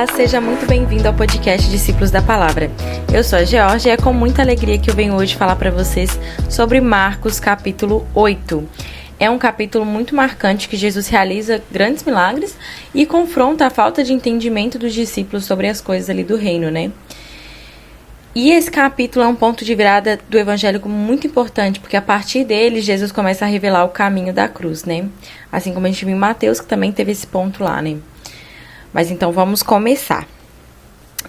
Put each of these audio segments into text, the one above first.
Olá, seja muito bem-vindo ao podcast Discípulos da Palavra. Eu sou a Georgia e é com muita alegria que eu venho hoje falar para vocês sobre Marcos capítulo 8. É um capítulo muito marcante que Jesus realiza grandes milagres e confronta a falta de entendimento dos discípulos sobre as coisas ali do reino, né? E esse capítulo é um ponto de virada do evangelho muito importante, porque a partir dele Jesus começa a revelar o caminho da cruz, né? Assim como a gente viu em Mateus, que também teve esse ponto lá, né? Mas então vamos começar.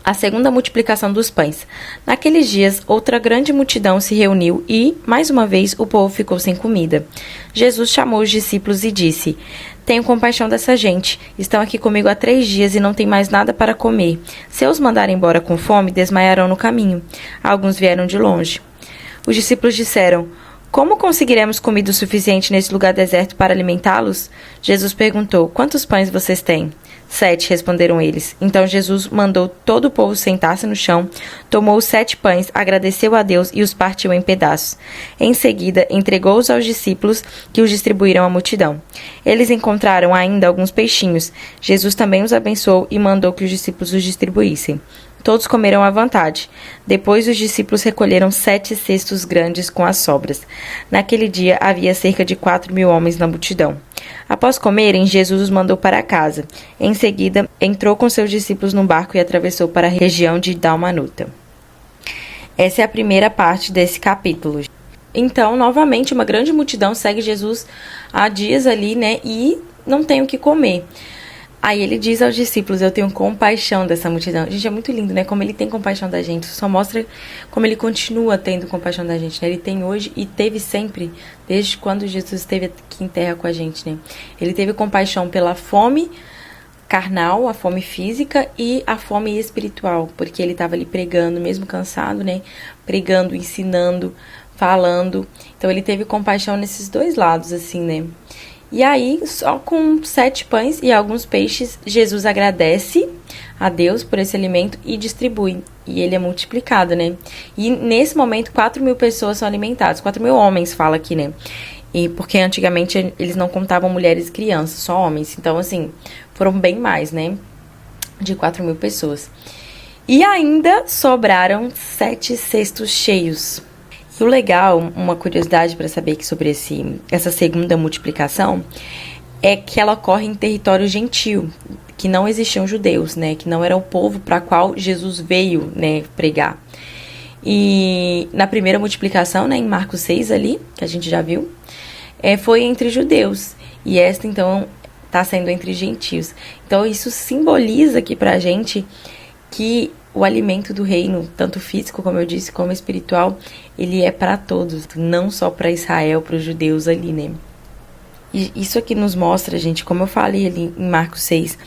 A segunda multiplicação dos pães. Naqueles dias, outra grande multidão se reuniu e, mais uma vez, o povo ficou sem comida. Jesus chamou os discípulos e disse: Tenho compaixão dessa gente. Estão aqui comigo há 3 dias e não têm mais nada para comer. Se eu os mandar embora com fome, desmaiarão no caminho. Alguns vieram de longe. Os discípulos disseram: Como conseguiremos comida o suficiente nesse lugar deserto para alimentá-los? Jesus perguntou: Quantos pães vocês têm? 7, responderam eles. Então Jesus mandou todo o povo sentar-se no chão, tomou os 7 pães, agradeceu a Deus e os partiu em pedaços. Em seguida, entregou-os aos discípulos, que os distribuíram à multidão. Eles encontraram ainda alguns peixinhos. Jesus também os abençoou e mandou que os discípulos os distribuíssem. Todos comeram à vontade. Depois os discípulos recolheram 7 cestos grandes com as sobras. Naquele dia havia cerca de 4.000 homens na multidão. Após comerem, Jesus os mandou para casa. Em seguida, entrou com seus discípulos num barco e atravessou para a região de Dalmanuta. Essa é a primeira parte desse capítulo. Então, novamente, uma grande multidão segue Jesus há dias ali, né? E não tem o que comer. Aí ele diz aos discípulos: eu tenho compaixão dessa multidão. Gente, é muito lindo, né? Como ele tem compaixão da gente. Só mostra como ele continua tendo compaixão da gente, né? Ele tem hoje e teve sempre, desde quando Jesus esteve aqui em terra com a gente, né? Ele teve compaixão pela fome carnal, a fome física e a fome espiritual. Porque ele estava ali pregando, mesmo cansado, né? Pregando, ensinando, falando. Então ele teve compaixão nesses dois lados, assim, né? E aí, só com 7 pães e alguns peixes, Jesus agradece a Deus por esse alimento e distribui. E ele é multiplicado, né? E nesse momento, 4.000 pessoas são alimentadas. 4.000 homens, fala aqui, né? E porque antigamente eles não contavam mulheres e crianças, só homens. Então, assim, foram bem mais, né? De 4.000 pessoas. E ainda sobraram 7 cestos cheios. E o legal, uma curiosidade para saber aqui sobre essa segunda multiplicação, é que ela ocorre em território gentil, que não existiam judeus, né? Que não era o povo para qual Jesus veio, né, pregar. E na primeira multiplicação, né, em Marcos 6 ali, que a gente já viu, foi entre judeus. E esta, então, está sendo entre gentios. Então, isso simboliza aqui para a gente que o alimento do reino, tanto físico, como eu disse, como espiritual, ele é para todos, não só para Israel, para os judeus ali, né? E isso aqui nos mostra, gente, como eu falei ali em Marcos 6,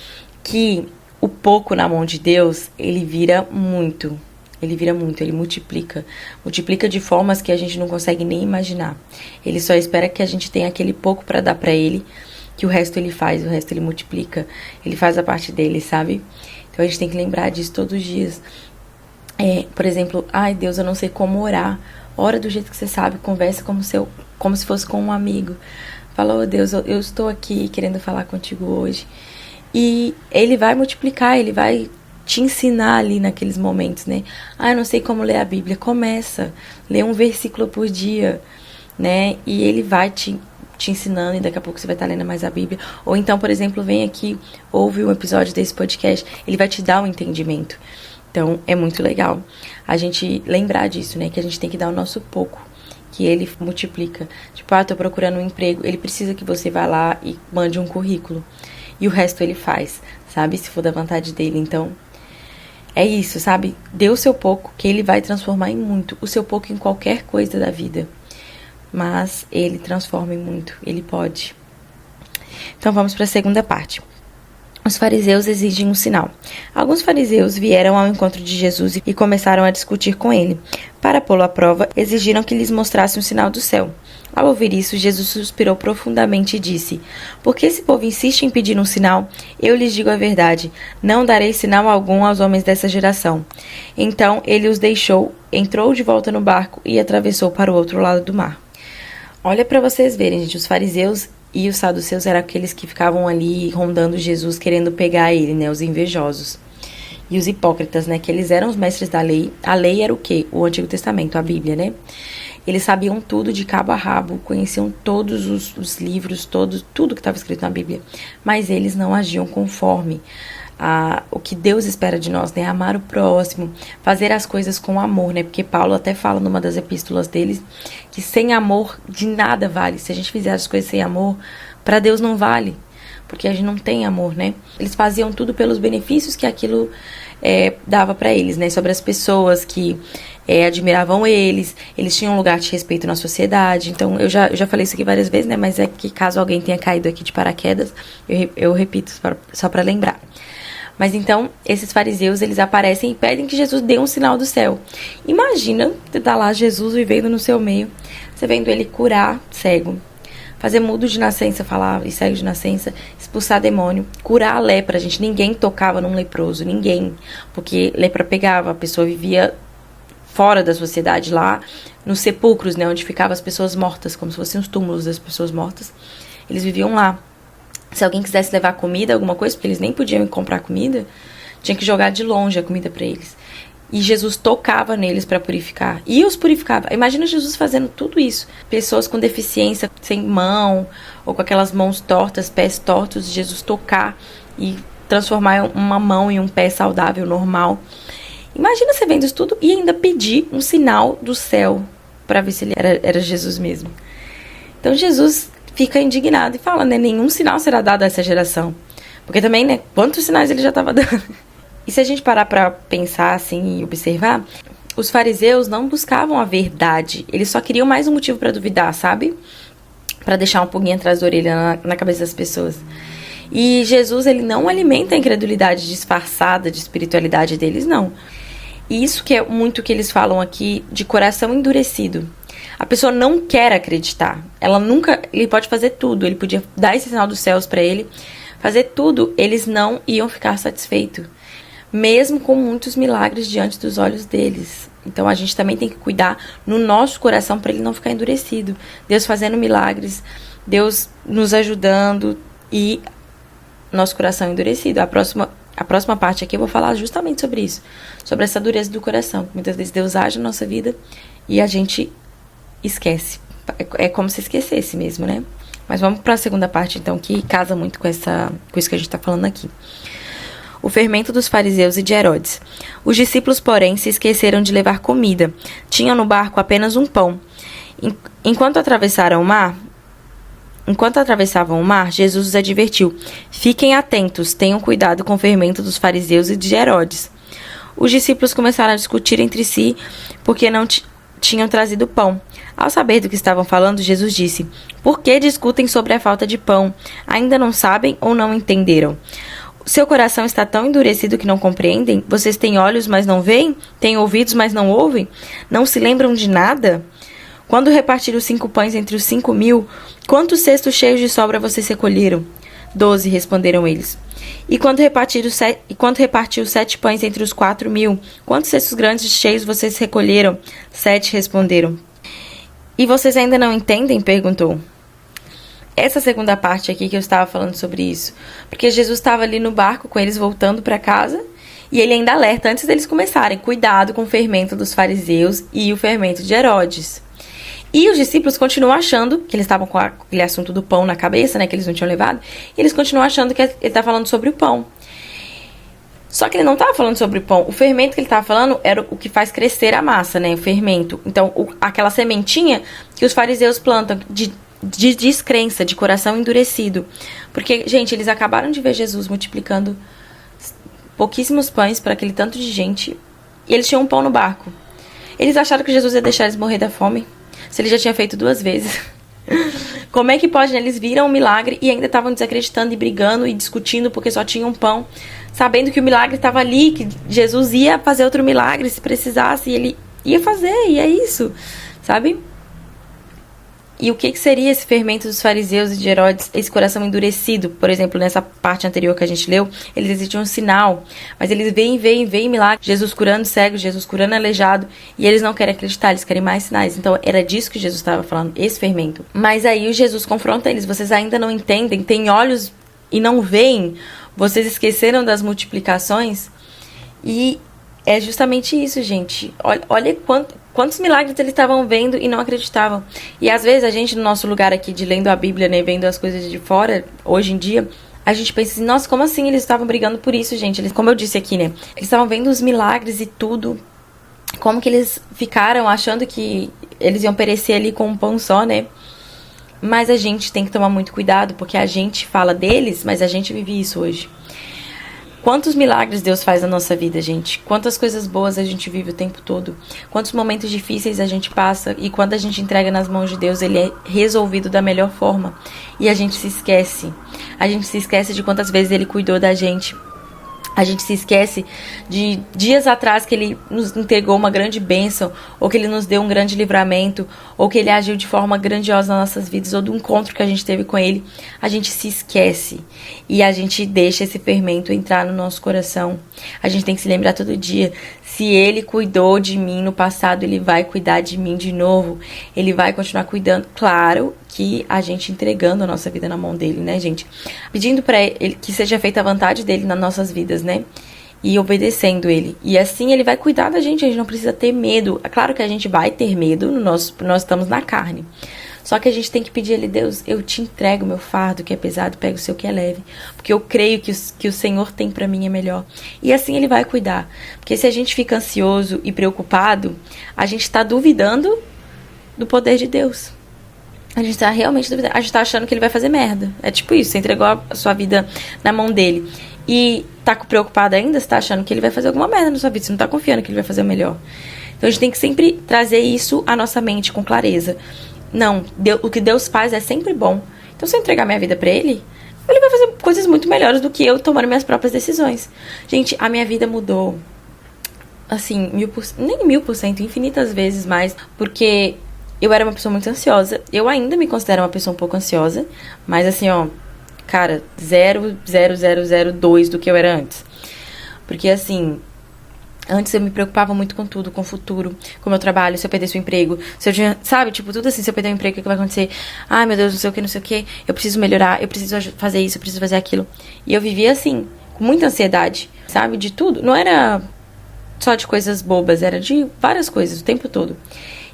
que o pouco na mão de Deus, ele vira muito. Ele multiplica. Multiplica de formas que a gente não consegue nem imaginar. Ele só espera que a gente tenha aquele pouco para dar para ele, que o resto ele faz, o resto ele multiplica. Ele faz a parte dele, sabe? Então a gente tem que lembrar disso todos os dias. Por exemplo, ai Deus, eu não sei como orar. Ora do jeito que você sabe, conversa como se fosse com um amigo. Fala: oh Deus, eu estou aqui querendo falar contigo hoje. E ele vai multiplicar, ele vai te ensinar ali naqueles momentos, né? Ah, eu não sei como ler a Bíblia. Começa, lê um versículo por dia, né? E ele vai te ensinando, e daqui a pouco você vai estar lendo mais a Bíblia. Ou então, por exemplo, vem aqui, ouve um episódio desse podcast, ele vai te dar um entendimento. Então, é muito legal a gente lembrar disso, né? Que a gente tem que dar o nosso pouco, que ele multiplica. Tipo, tô procurando um emprego, ele precisa que você vá lá e mande um currículo. E o resto ele faz, sabe? Se for da vontade dele. Então, é isso, sabe? Dê o seu pouco, que ele vai transformar em muito. O seu pouco em qualquer coisa da vida. Mas ele transforma em muito, ele pode. Então vamos para a segunda parte. Os fariseus exigem um sinal. Alguns fariseus vieram ao encontro de Jesus e começaram a discutir com ele. Para pô-lo à prova, exigiram que lhes mostrasse um sinal do céu. Ao ouvir isso, Jesus suspirou profundamente e disse: Porque esse povo insiste em pedir um sinal? Eu lhes digo a verdade, não darei sinal algum aos homens dessa geração. Então ele os deixou, entrou de volta no barco e atravessou para o outro lado do mar. Olha para vocês verem, gente, os fariseus e os saduceus eram aqueles que ficavam ali rondando Jesus, querendo pegar ele, né, os invejosos. e os hipócritas, né, que eles eram os mestres da lei. A lei era o quê? O Antigo Testamento, a Bíblia, né? Eles sabiam tudo de cabo a rabo, conheciam todos os livros, tudo que estava escrito na Bíblia, mas eles não agiam conforme o que Deus espera de nós, né? Amar o próximo, fazer as coisas com amor, né? Porque Paulo até fala numa das epístolas deles que sem amor de nada vale. Se a gente fizer as coisas sem amor, para Deus não vale, porque a gente não tem amor, né? Eles faziam tudo pelos benefícios que aquilo dava para eles, né? Sobre as pessoas que admiravam eles tinham um lugar de respeito na sociedade. Então, eu já falei isso aqui várias vezes, né? Mas é que caso alguém tenha caído aqui de paraquedas, eu repito só para lembrar. Mas então, esses fariseus, eles aparecem e pedem que Jesus dê um sinal do céu. Imagina, você tá lá, Jesus vivendo no seu meio, você vendo ele curar cego, fazer mudo de nascença, falar e cego de nascença, expulsar demônio, curar a lepra, gente. Ninguém tocava num leproso, ninguém. Porque lepra pegava, a pessoa vivia fora da sociedade, lá nos sepulcros, né, onde ficavam as pessoas mortas, como se fossem os túmulos das pessoas mortas. Eles viviam lá. Se alguém quisesse levar comida, alguma coisa, porque eles nem podiam comprar comida, tinha que jogar de longe a comida para eles. E Jesus tocava neles para purificar. E os purificava. Imagina Jesus fazendo tudo isso. Pessoas com deficiência, sem mão, ou com aquelas mãos tortas, pés tortos, Jesus tocar e transformar uma mão em um pé saudável, normal. Imagina você vendo isso tudo e ainda pedir um sinal do céu para ver se ele era Jesus mesmo. Então Jesus fica indignado e fala, né, nenhum sinal será dado a essa geração. Porque também, né, quantos sinais ele já estava dando? E se a gente parar para pensar assim e observar, os fariseus não buscavam a verdade, eles só queriam mais um motivo para duvidar, sabe? Para deixar um pouquinho atrás da orelha na cabeça das pessoas. E Jesus, ele não alimenta a incredulidade disfarçada de espiritualidade deles, não. E isso que é muito que eles falam aqui de coração endurecido. A pessoa não quer acreditar. Ele pode fazer tudo. Ele podia dar esse sinal dos céus para ele, fazer tudo. Eles não iam ficar satisfeitos, mesmo com muitos milagres diante dos olhos deles. Então a gente também tem que cuidar no nosso coração para ele não ficar endurecido. Deus fazendo milagres, Deus nos ajudando e nosso coração endurecido. A próxima parte aqui eu vou falar justamente sobre isso, sobre essa dureza do coração. Muitas vezes Deus age na nossa vida e a gente esquece. É como se esquecesse mesmo, né? Mas vamos para a segunda parte, então, que casa muito com isso que a gente está falando aqui. O fermento dos fariseus e de Herodes. Os discípulos, porém, se esqueceram de levar comida. Tinham no barco apenas um pão. Enquanto atravessavam o mar, Jesus os advertiu: fiquem atentos, tenham cuidado com o fermento dos fariseus e de Herodes. Os discípulos começaram a discutir entre si porque não tinham trazido pão. Ao saber do que estavam falando, Jesus disse: por que discutem sobre a falta de pão? Ainda não sabem ou não entenderam? Seu coração está tão endurecido que não compreendem? Vocês têm olhos, mas não veem? Têm ouvidos, mas não ouvem? Não se lembram de nada? Quando repartiram os 5 pães entre os 5.000, quantos cestos cheios de sobra vocês recolheram? 12, responderam eles. E quando repartiu os 7 pães entre os 4.000, quantos cestos grandes cheios vocês recolheram? 7, responderam. E vocês ainda não entendem? Perguntou. Essa segunda parte aqui que eu estava falando sobre isso. Porque Jesus estava ali no barco com eles voltando para casa. E ele ainda alerta antes deles começarem: cuidado com o fermento dos fariseus e o fermento de Herodes. E os discípulos continuam achando que eles estavam com aquele assunto do pão na cabeça, né, que eles não tinham levado. E eles continuam achando que ele está falando sobre o pão. Só que ele não estava falando sobre o pão. O fermento que ele estava falando era o que faz crescer a massa, né, o fermento. Então, aquela sementinha que os fariseus plantam de descrença, de coração endurecido. Porque, gente, eles acabaram de ver Jesus multiplicando pouquíssimos pães para aquele tanto de gente. E eles tinham um pão no barco. Eles acharam que Jesus ia deixar eles morrer da fome, se ele já tinha feito 2 vezes. Como é que pode, né? Eles viram o milagre e ainda estavam desacreditando e brigando e discutindo porque só tinha um pão, sabendo que o milagre estava ali, que Jesus ia fazer outro milagre se precisasse, e ele ia fazer, e é isso, sabe? E o que seria esse fermento dos fariseus e de Herodes? Esse coração endurecido, por exemplo, nessa parte anterior que a gente leu, eles exigiam um sinal, mas eles veem milagre, Jesus curando cego, Jesus curando aleijado, e eles não querem acreditar, eles querem mais sinais. Então era disso que Jesus estava falando, esse fermento. Mas aí o Jesus confronta eles: vocês ainda não entendem, têm olhos e não veem, vocês esqueceram das multiplicações? E é justamente isso, gente. Olha quantos milagres eles estavam vendo e não acreditavam. E às vezes a gente, no nosso lugar aqui de lendo a Bíblia, né, vendo as coisas de fora, hoje em dia, a gente pensa assim, nossa, como assim eles estavam brigando por isso, gente? Como eu disse aqui, né, eles estavam vendo os milagres e tudo. Como que eles ficaram achando que eles iam perecer ali com um pão só, né? Mas a gente tem que tomar muito cuidado, porque a gente fala deles, mas a gente vive isso hoje. Quantos milagres Deus faz na nossa vida, gente? Quantas coisas boas a gente vive o tempo todo? Quantos momentos difíceis a gente passa e quando a gente entrega nas mãos de Deus, ele é resolvido da melhor forma. E a gente se esquece. A gente se esquece de quantas vezes ele cuidou da gente. A gente se esquece de dias atrás que ele nos entregou uma grande bênção, ou que ele nos deu um grande livramento, ou que ele agiu de forma grandiosa nas nossas vidas, ou do encontro que a gente teve com ele. A gente se esquece e a gente deixa esse fermento entrar no nosso coração. A gente tem que se lembrar todo dia, se ele cuidou de mim no passado, ele vai cuidar de mim de novo. Ele vai continuar cuidando. Claro que a gente entregando a nossa vida na mão dele, né, gente? Pedindo pra ele que seja feita a vontade dele nas nossas vidas, né? E obedecendo ele. E assim ele vai cuidar da gente, a gente não precisa ter medo. É claro que a gente vai ter medo, nós estamos na carne. Só que a gente tem que pedir a ele, Deus, eu te entrego meu fardo que é pesado, pega o seu que é leve. Porque eu creio que o Senhor tem pra mim é melhor. E assim ele vai cuidar. Porque se a gente fica ansioso e preocupado, a gente tá duvidando do poder de Deus. A gente tá realmente duvidando. A gente tá achando que ele vai fazer merda. É tipo isso, você entregou a sua vida na mão dele. E tá preocupado ainda, você tá achando que ele vai fazer alguma merda na sua vida. Você não tá confiando que ele vai fazer o melhor. Então a gente tem que sempre trazer isso à nossa mente com clareza. Não, o que Deus faz é sempre bom. Então se eu entregar minha vida pra ele vai fazer coisas muito melhores do que eu tomando minhas próprias decisões. Gente, a minha vida mudou. Assim, 1000%, nem 1000%, infinitas vezes mais. Porque eu era uma pessoa muito ansiosa. Eu ainda me considero uma pessoa um pouco ansiosa. Mas assim, ó, cara, 0,0002 do que eu era antes. Porque assim, antes eu me preocupava muito com tudo, com o futuro, com o meu trabalho, se eu perdesse o emprego, se eu tinha, sabe, tipo, tudo assim, se eu perder o emprego, o que vai acontecer? Ai, meu Deus, não sei o que, eu preciso melhorar, eu preciso fazer isso, eu preciso fazer aquilo. E eu vivia assim, com muita ansiedade, sabe, de tudo. Não era só de coisas bobas, era de várias coisas, o tempo todo.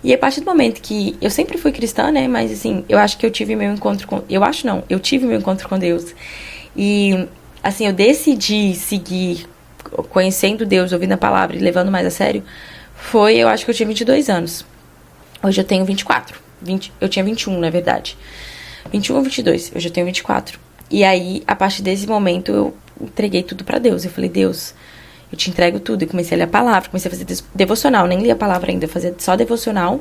E a partir do momento que eu sempre fui cristã, né, mas assim, eu acho que eu tive meu encontro com, eu tive meu encontro com Deus. E assim, eu decidi seguir conhecendo Deus, ouvindo a palavra e levando mais a sério, eu acho que eu tinha 22 anos. Hoje eu tenho 24. Eu tinha 21, na verdade. 21 ou 22, hoje eu tenho 24. E aí, a partir desse momento, eu entreguei tudo pra Deus. Eu falei, Deus, eu te entrego tudo. E comecei a ler a palavra, comecei a fazer devocional. Nem li a palavra ainda, eu fazia só devocional,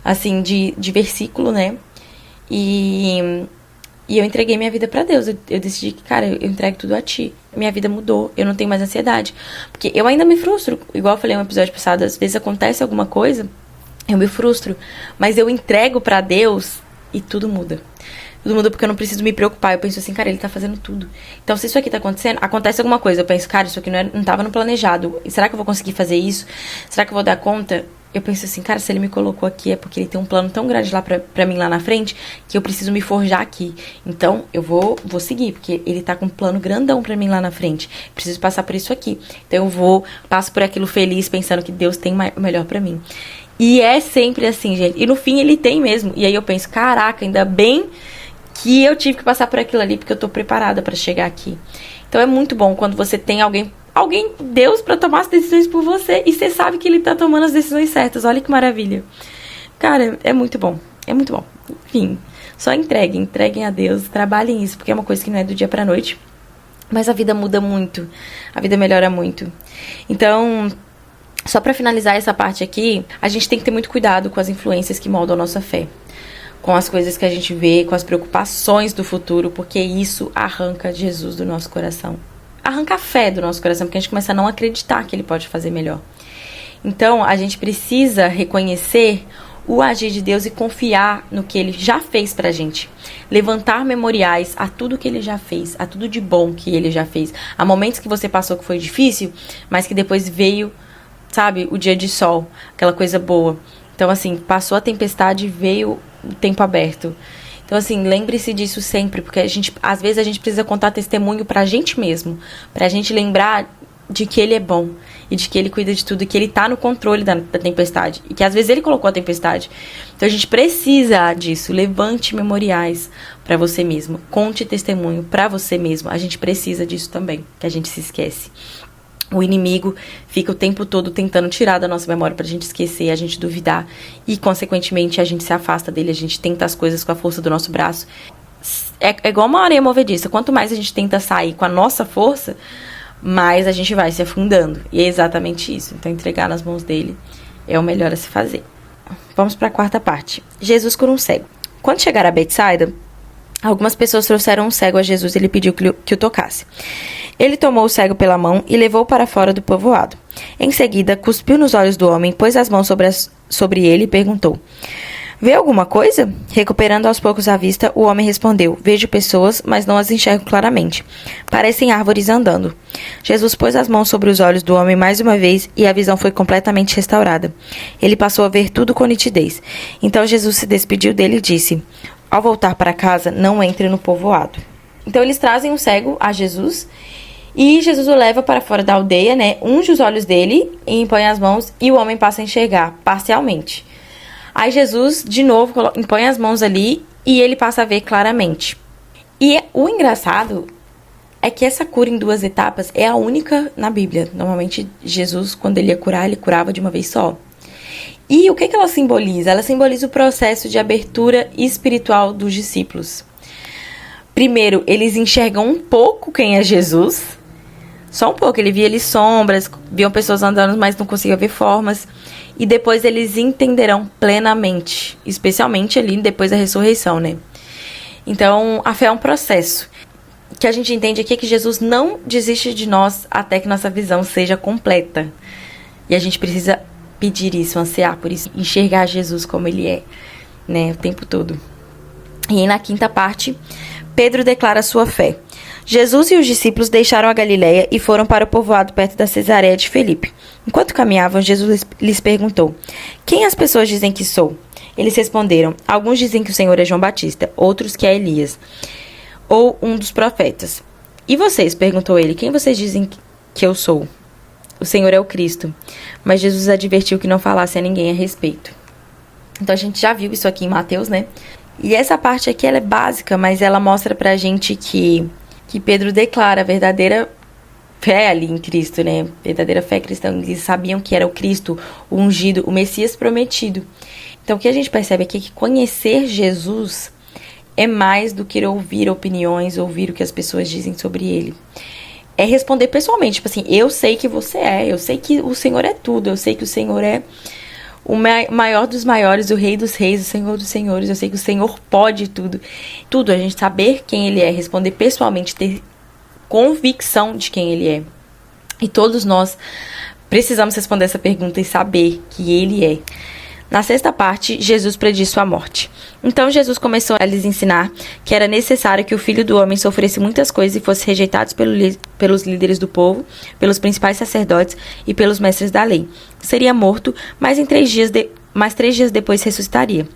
assim, de versículo, né? E eu entreguei minha vida pra Deus. Eu decidi que, cara, eu entrego tudo a ti. Minha vida mudou. Eu não tenho mais ansiedade. Porque eu ainda me frustro. Igual eu falei no episódio passado, às vezes acontece alguma coisa, eu me frustro. Mas eu entrego pra Deus e tudo muda. Tudo muda porque eu não preciso me preocupar. Eu penso assim, cara, ele tá fazendo tudo. Então, se isso aqui tá acontecendo, acontece alguma coisa. Eu penso, cara, isso aqui não tava no planejado. Será que eu vou conseguir fazer isso? Será que eu vou dar conta? Eu penso assim, cara, se ele me colocou aqui é porque ele tem um plano tão grande lá pra mim lá na frente que eu preciso me forjar aqui. Então, eu vou seguir, porque ele tá com um plano grandão pra mim lá na frente. Preciso passar por isso aqui. Então, passo por aquilo feliz, pensando que Deus tem o melhor pra mim. E é sempre assim, gente. E no fim, ele tem mesmo. E aí eu penso, caraca, ainda bem que eu tive que passar por aquilo ali, porque eu tô preparada pra chegar aqui. Então, é muito bom quando você tem alguém, Deus, pra tomar as decisões por você, e você sabe que ele tá tomando as decisões certas. Olha que maravilha. Cara, é muito bom. É muito bom. Enfim, só entreguem a Deus, trabalhem isso, porque é uma coisa que não é do dia pra noite. Mas a vida muda muito. A vida melhora muito. Então, só pra finalizar essa parte aqui, a gente tem que ter muito cuidado com as influências que moldam a nossa fé. Com as coisas que a gente vê, com as preocupações do futuro, porque isso arranca Jesus do nosso coração. Arranca a fé do nosso coração, porque a gente começa a não acreditar que ele pode fazer melhor. Então, a gente precisa reconhecer o agir de Deus e confiar no que ele já fez pra gente. Levantar memoriais a tudo que ele já fez, a tudo de bom que ele já fez. Há momentos que você passou que foi difícil, mas que depois veio, sabe, o dia de sol, aquela coisa boa. Então, assim, passou a tempestade e veio o tempo aberto. Então, assim, lembre-se disso sempre, porque às vezes a gente precisa contar testemunho pra gente mesmo, pra gente lembrar de que ele é bom e de que ele cuida de tudo, e que ele tá no controle da tempestade, e que às vezes ele colocou a tempestade. Então a gente precisa disso. Levante memoriais para você mesmo, conte testemunho para você mesmo. A gente precisa disso também, que a gente se esquece. O inimigo fica o tempo todo tentando tirar da nossa memória pra gente esquecer, a gente duvidar, e consequentemente a gente se afasta dele, a gente tenta as coisas com a força do nosso braço. É igual uma areia movediça. Quanto mais a gente tenta sair com a nossa força, mais a gente vai se afundando. E é exatamente isso. Então, entregar nas mãos dele é o melhor a se fazer. Vamos para a quarta parte. Jesus cura um cego. Quando chegaram a Betsaida, algumas pessoas trouxeram um cego a Jesus e ele pediu que o tocasse. Ele tomou o cego pela mão e levou para fora do povoado. Em seguida, cuspiu nos olhos do homem, pôs as mãos sobre ele e perguntou: "Vê alguma coisa?" Recuperando aos poucos a vista, o homem respondeu: "Vejo pessoas, mas não as enxergo claramente. Parecem árvores andando." Jesus pôs as mãos sobre os olhos do homem mais uma vez e a visão foi completamente restaurada. Ele passou a ver tudo com nitidez. Então Jesus se despediu dele e disse: "Ao voltar para casa, não entre no povoado." Então eles trazem um cego a Jesus e Jesus o leva para fora da aldeia, né? Unge os olhos dele e impõe as mãos e o homem passa a enxergar parcialmente. Aí Jesus, de novo, impõe as mãos ali e ele passa a ver claramente. E o engraçado é que essa cura em 2 etapas é a única na Bíblia. Normalmente, Jesus, quando ele ia curar, ele curava de uma vez só. E o que ela simboliza? Ela simboliza o processo de abertura espiritual dos discípulos. Primeiro, eles enxergam um pouco quem é Jesus. Só um pouco. Ele via ali sombras, viam pessoas andando, mas não conseguia ver formas. E depois eles entenderão plenamente, especialmente ali depois da ressurreição, né? Então, a fé é um processo. O que a gente entende aqui é que Jesus não desiste de nós até que nossa visão seja completa. E a gente precisa pedir isso, ansiar por isso, enxergar Jesus como ele é, né, o tempo todo. E na quinta parte, Pedro declara sua fé. Jesus e os discípulos deixaram a Galileia e foram para o povoado perto da Cesareia de Filipe. Enquanto caminhavam, Jesus lhes perguntou: "Quem as pessoas dizem que sou?" Eles responderam: "Alguns dizem que o Senhor é João Batista, outros que é Elias, ou um dos profetas." "E vocês?" perguntou ele. "Quem vocês dizem que eu sou?" "O Senhor é o Cristo." Mas Jesus advertiu que não falasse a ninguém a respeito. Então a gente já viu isso aqui em Mateus, né? E essa parte aqui ela é básica, mas ela mostra pra gente que Pedro declara a verdadeira fé ali em Cristo, né? Verdadeira fé cristã. Eles sabiam que era o Cristo, o ungido, o Messias prometido. Então, o que a gente percebe aqui é que conhecer Jesus é mais do que ouvir opiniões, ouvir o que as pessoas dizem sobre ele. É responder pessoalmente, tipo assim, eu sei que você é, eu sei que o Senhor é tudo, eu sei que o Senhor é o maior dos maiores, o Rei dos reis, o Senhor dos senhores, eu sei que o Senhor pode tudo. Tudo, a gente saber quem ele é, responder pessoalmente, ter convicção de quem ele é. E todos nós precisamos responder essa pergunta e saber que ele é. Na sexta parte, Jesus prediz sua morte. Então Jesus começou a lhes ensinar que era necessário que o Filho do Homem sofresse muitas coisas e fosse rejeitado pelos líderes do povo, pelos principais sacerdotes e pelos mestres da lei. Seria morto, mas 3 dias depois ressuscitaria.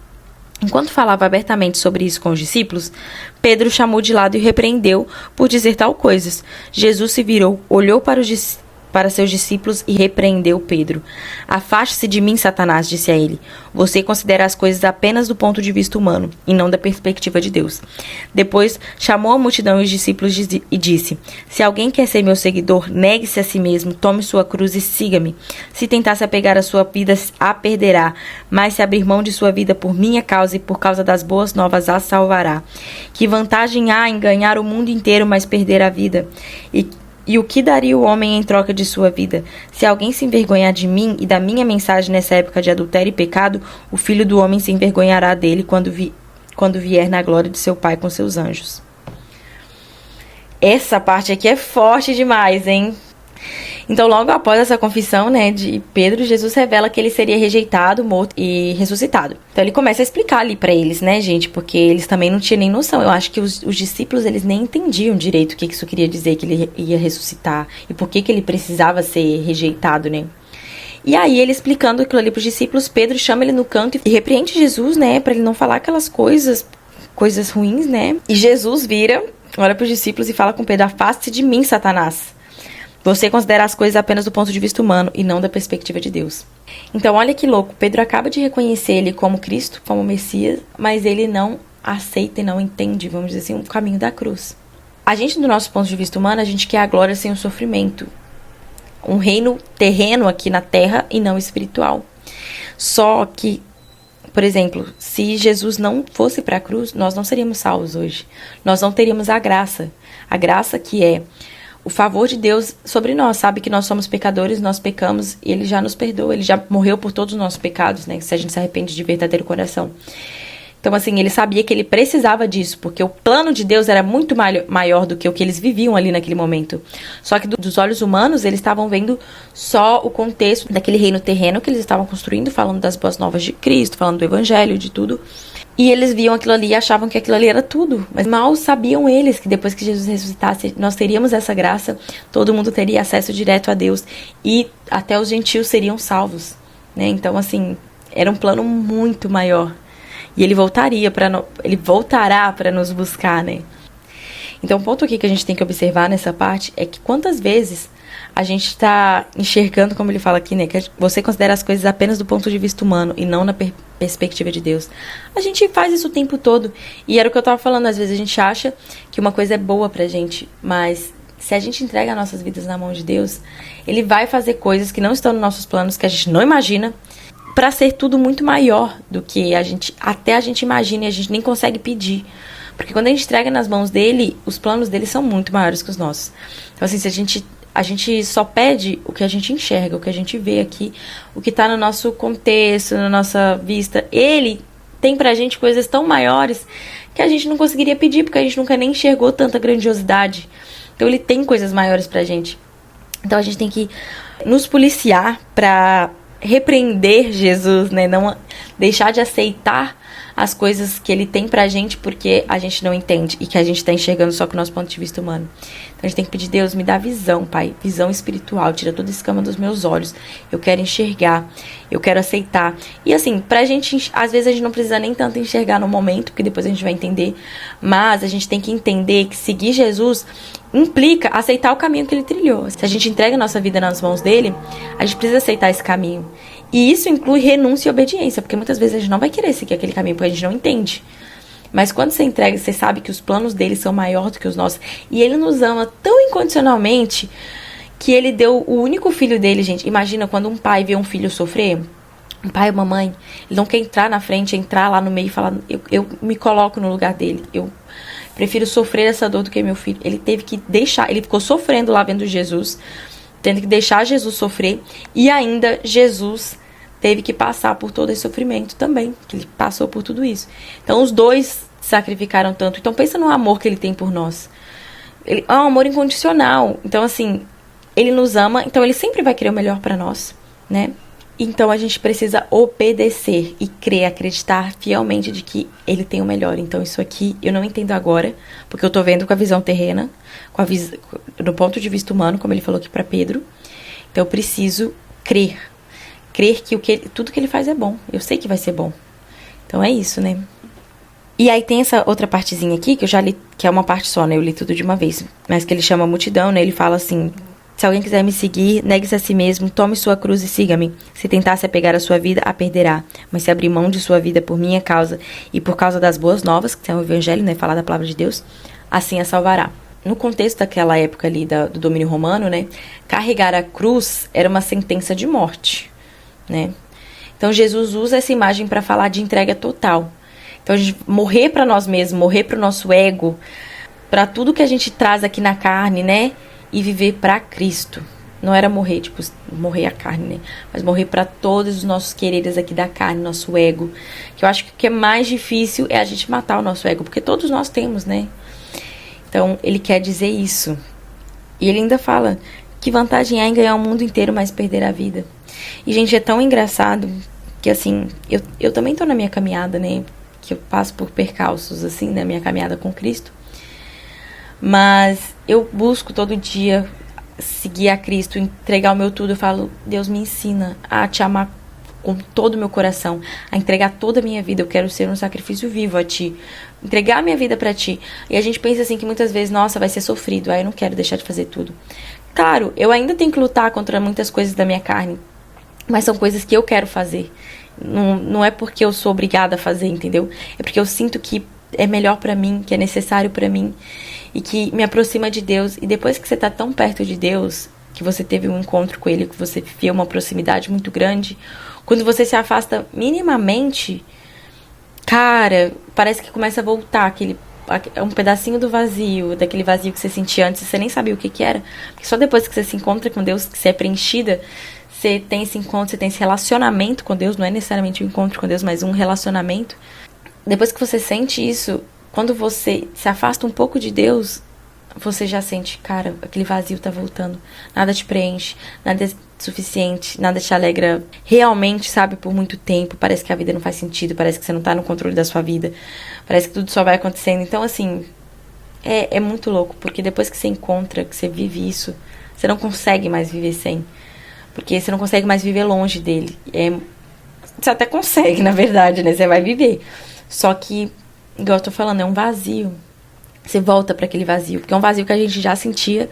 Enquanto falava abertamente sobre isso com os discípulos, Pedro chamou de lado e o repreendeu por dizer tal coisas. Jesus se virou, olhou para seus discípulos e repreendeu Pedro. "Afaste-se de mim, Satanás", disse a ele. "Você considera as coisas apenas do ponto de vista humano, e não da perspectiva de Deus." Depois, chamou a multidão e os discípulos e disse: "Se alguém quer ser meu seguidor, negue-se a si mesmo, tome sua cruz e siga-me. Se tentar se apegar à sua vida, a perderá, mas se abrir mão de sua vida por minha causa e por causa das boas novas, a salvará. Que vantagem há em ganhar o mundo inteiro, mas perder a vida? E o que daria o homem em troca de sua vida? Se alguém se envergonhar de mim e da minha mensagem nessa época de adultério e pecado, o Filho do Homem se envergonhará dele quando vier na glória de seu Pai com seus anjos." Essa parte aqui é forte demais, hein? Então, logo após essa confissão, né, de Pedro, Jesus revela que ele seria rejeitado, morto e ressuscitado. Então, ele começa a explicar ali pra eles, né, gente, porque eles também não tinham nem noção. Eu acho que os discípulos, eles nem entendiam direito o que isso queria dizer, que ele ia ressuscitar e por que ele precisava ser rejeitado, né. E aí, ele explicando aquilo ali pros discípulos, Pedro chama ele no canto e repreende Jesus, né, pra ele não falar aquelas coisas ruins, né. E Jesus vira, olha pros discípulos e fala com Pedro: "Afaste-se de mim, Satanás." Você considera as coisas apenas do ponto de vista humano e não da perspectiva de Deus. Então, olha que louco. Pedro acaba de reconhecer ele como Cristo, como Messias, mas ele não aceita e não entende, vamos dizer assim, o caminho da cruz. A gente, do nosso ponto de vista humano, a gente quer a glória sem o sofrimento. Um reino terreno aqui na terra e não espiritual. Só que, por exemplo, se Jesus não fosse para a cruz, nós não seríamos salvos hoje. Nós não teríamos a graça. A graça que é o favor de Deus sobre nós. Sabe que nós somos pecadores, nós pecamos e Ele já nos perdoa. Ele já morreu por todos os nossos pecados, né? Se a gente se arrepende de verdadeiro coração. Então, assim, ele sabia que ele precisava disso, porque o plano de Deus era muito maior do que o que eles viviam ali naquele momento. Só que dos olhos humanos, eles estavam vendo só o contexto daquele reino terreno que eles estavam construindo, falando das boas novas de Cristo, falando do evangelho, de tudo. E eles viam aquilo ali e achavam que aquilo ali era tudo. Mas mal sabiam eles que depois que Jesus ressuscitasse, nós teríamos essa graça, todo mundo teria acesso direto a Deus e até os gentios seriam salvos, né? Então, assim, era um plano muito maior. E ele voltará para nos buscar, né? Então, o ponto aqui que a gente tem que observar nessa parte é que quantas vezes a gente está enxergando, como ele fala aqui, né? Que você considera as coisas apenas do ponto de vista humano e não na perspectiva de Deus. A gente faz isso o tempo todo. E era o que eu estava falando, às vezes a gente acha que uma coisa é boa pra gente, mas se a gente entrega nossas vidas na mão de Deus, Ele vai fazer coisas que não estão nos nossos planos, que a gente não imagina, para ser tudo muito maior do que até a gente imagina e a gente nem consegue pedir. Porque quando a gente entrega nas mãos dele, os planos dele são muito maiores que os nossos. Então, assim, se a gente só pede o que a gente enxerga, o que a gente vê aqui, o que está no nosso contexto, na nossa vista. Ele tem pra gente coisas tão maiores que a gente não conseguiria pedir, porque a gente nunca nem enxergou tanta grandiosidade. Então, ele tem coisas maiores pra gente. Então, a gente tem que nos policiar pra repreender Jesus, né? Não deixar de aceitar as coisas que ele tem pra gente porque a gente não entende e que a gente tá enxergando só com o nosso ponto de vista humano. Então a gente tem que pedir: Deus, me dá visão, Pai, visão espiritual, tira toda a escama dos meus olhos. Eu quero enxergar, eu quero aceitar. E assim, pra gente, às vezes a gente não precisa nem tanto enxergar no momento, porque depois a gente vai entender, mas a gente tem que entender que seguir Jesus implica aceitar o caminho que ele trilhou. Se a gente entrega a nossa vida nas mãos dele, a gente precisa aceitar esse caminho. E isso inclui renúncia e obediência, porque muitas vezes a gente não vai querer seguir aquele caminho, porque a gente não entende. Mas quando você entrega, você sabe que os planos dele são maiores do que os nossos. E ele nos ama tão incondicionalmente que ele deu o único filho dele, gente. Imagina quando um pai vê um filho sofrer, um pai ou uma mãe, ele não quer entrar na frente, entrar lá no meio e falar: eu me coloco no lugar dele, eu prefiro sofrer essa dor do que meu filho. Ele teve que deixar, ele ficou sofrendo lá vendo Jesus, tendo que deixar Jesus sofrer, e ainda Jesus teve que passar por todo esse sofrimento também, que ele passou por tudo isso. Então os dois sacrificaram tanto. Então pensa no amor que ele tem por nós. Ele é um amor incondicional. Então assim, ele nos ama, então ele sempre vai querer o melhor para nós, né? Então a gente precisa obedecer e crer, acreditar fielmente de que ele tem o melhor. Então isso aqui eu não entendo agora, porque eu tô vendo com a visão terrena, do ponto de vista humano, como ele falou aqui para Pedro. Então eu preciso crer que tudo que ele faz é bom. Eu sei que vai ser bom. Então é isso, né? E aí tem essa outra partezinha aqui, que eu já li, que é uma parte só, né? Eu li tudo de uma vez. Mas que ele chama multidão, né? Ele fala assim: se alguém quiser me seguir, negue-se a si mesmo, tome sua cruz e siga-me. Se tentar se apegar à sua vida, a perderá. Mas se abrir mão de sua vida por minha causa e por causa das boas novas, que é o evangelho, né? Falar da palavra de Deus, assim a salvará. No contexto daquela época ali do domínio romano, né? Carregar a cruz era uma sentença de morte, né? Então Jesus usa essa imagem para falar de entrega total. Então a gente morrer para nós mesmos, morrer para o nosso ego, para tudo que a gente traz aqui na carne, né? E viver para Cristo. Não era morrer, tipo, morrer a carne, né? Mas morrer para todos os nossos quereres aqui da carne, nosso ego. Que eu acho que o que é mais difícil é a gente matar o nosso ego, porque todos nós temos, né? Então ele quer dizer isso. E ele ainda fala: que vantagem há em ganhar o mundo inteiro, mas perder a vida? E, gente, é tão engraçado que, assim, eu também tô na minha caminhada, né? Que eu passo por percalços, assim, na minha caminhada com Cristo. Mas eu busco todo dia seguir a Cristo, entregar o meu tudo. Eu falo: Deus, me ensina a te amar com todo o meu coração, a entregar toda a minha vida. Eu quero ser um sacrifício vivo a ti, entregar a minha vida pra ti. E a gente pensa assim que muitas vezes: nossa, vai ser sofrido, aí eu não quero deixar de fazer tudo. Claro, eu ainda tenho que lutar contra muitas coisas da minha carne, mas são coisas que eu quero fazer. Não é porque eu sou obrigada a fazer, entendeu? É porque eu sinto que é melhor pra mim, que é necessário pra mim e que me aproxima de Deus. E depois que você tá tão perto de Deus, que você teve um encontro com Ele, que você vê uma proximidade muito grande, quando você se afasta minimamente, cara, parece que começa a voltar um pedacinho do vazio, daquele vazio que você sentia antes, você nem sabia o que era. Porque só depois que você se encontra com Deus, que você é preenchida, você tem esse encontro, você tem esse relacionamento com Deus, não é necessariamente um encontro com Deus, mas um relacionamento. Depois que você sente isso, quando você se afasta um pouco de Deus, você já sente, cara, aquele vazio tá voltando. Nada te preenche, nada é suficiente, nada te alegra realmente, sabe, por muito tempo. Parece que a vida não faz sentido, parece que você não tá no controle da sua vida, parece que tudo só vai acontecendo. Então, assim, é muito louco, porque depois que você encontra, que você vive isso, você não consegue mais viver sem. Porque você não consegue mais viver longe dele. Você até consegue, na verdade, né? Você vai viver. Só que, igual eu tô falando, é um vazio. Você volta para aquele vazio, porque é um vazio que a gente já sentia.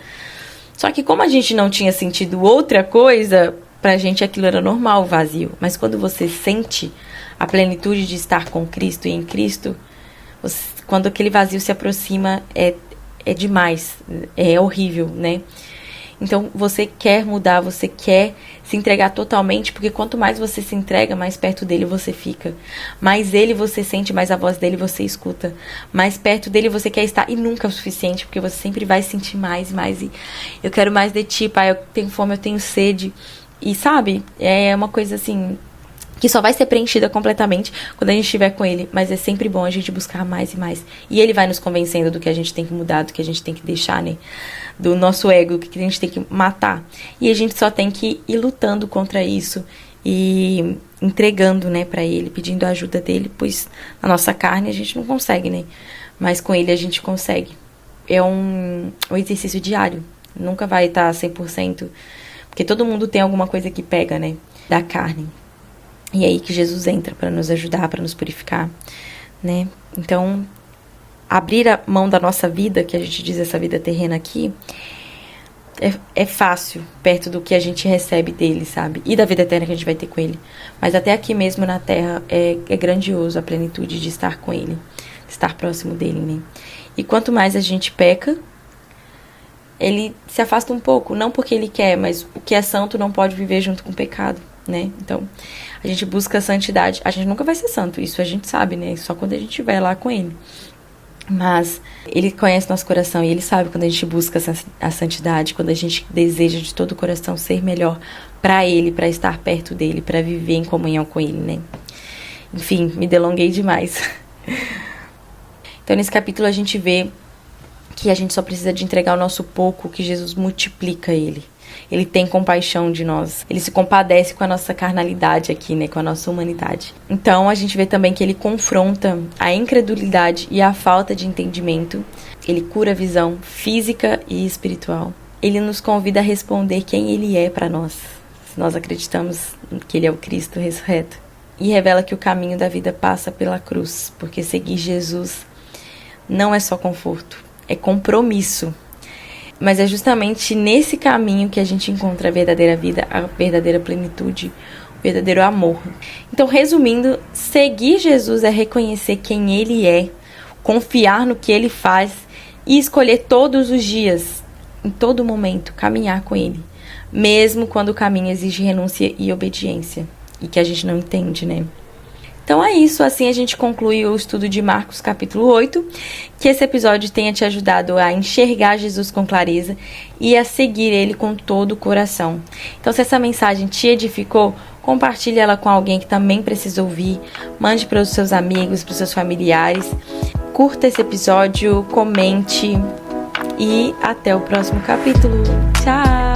Só que como a gente não tinha sentido outra coisa, pra gente aquilo era normal, o vazio. Mas quando você sente a plenitude de estar com Cristo e em Cristo, quando aquele vazio se aproxima, é demais, é horrível, né? Então você quer mudar, você quer se entregar totalmente, porque quanto mais você se entrega, mais perto dele você fica. Mais ele você sente, mais a voz dele você escuta. Mais perto dele você quer estar, e nunca é o suficiente, porque você sempre vai sentir mais e mais. E eu quero mais de ti, pai, eu tenho fome, eu tenho sede. E sabe, é uma coisa assim, que só vai ser preenchida completamente quando a gente estiver com ele. Mas é sempre bom a gente buscar mais e mais. E ele vai nos convencendo do que a gente tem que mudar, do que a gente tem que deixar, né? Do nosso ego, que a gente tem que matar. E a gente só tem que ir lutando contra isso e entregando, né, pra ele, pedindo a ajuda dele, pois na nossa carne a gente não consegue, né? Mas com ele a gente consegue. É um exercício diário. Nunca vai estar 100%, porque todo mundo tem alguma coisa que pega, né, da carne. E é aí que Jesus entra para nos ajudar, para nos purificar, né? Então, abrir a mão da nossa vida, que a gente diz essa vida terrena aqui, é fácil, perto do que a gente recebe dele, sabe? E da vida eterna que a gente vai ter com ele. Mas até aqui mesmo na terra é grandioso a plenitude de estar com ele, de estar próximo dele, né? E quanto mais a gente peca, ele se afasta um pouco, não porque ele quer, mas o que é santo não pode viver junto com o pecado, né? Então, a gente busca a santidade. A gente nunca vai ser santo, isso a gente sabe, né? Só quando a gente estiver lá com ele. Mas ele conhece nosso coração e ele sabe quando a gente busca a santidade, quando a gente deseja de todo o coração ser melhor pra ele, pra estar perto dele, pra viver em comunhão com ele, né? Enfim, me delonguei demais. Então, nesse capítulo a gente vê que a gente só precisa de entregar o nosso pouco, que Jesus multiplica ele. Ele tem compaixão de nós. Ele se compadece com a nossa carnalidade aqui, né? Com a nossa humanidade. Então, a gente vê também que ele confronta a incredulidade e a falta de entendimento. Ele cura a visão física e espiritual. Ele nos convida a responder quem ele é para nós. Se nós acreditamos que ele é o Cristo ressurreto. E revela que o caminho da vida passa pela cruz. Porque seguir Jesus não é só conforto, é compromisso. Mas é justamente nesse caminho que a gente encontra a verdadeira vida, a verdadeira plenitude, o verdadeiro amor. Então, resumindo, seguir Jesus é reconhecer quem ele é, confiar no que ele faz e escolher todos os dias, em todo momento, caminhar com ele. Mesmo quando o caminho exige renúncia e obediência. E que a gente não entende, né? Então é isso, assim a gente conclui o estudo de Marcos capítulo 8, que esse episódio tenha te ajudado a enxergar Jesus com clareza e a seguir ele com todo o coração. Então se essa mensagem te edificou, compartilhe ela com alguém que também precisa ouvir, mande para os seus amigos, para os seus familiares, curta esse episódio, comente e até o próximo capítulo. Tchau!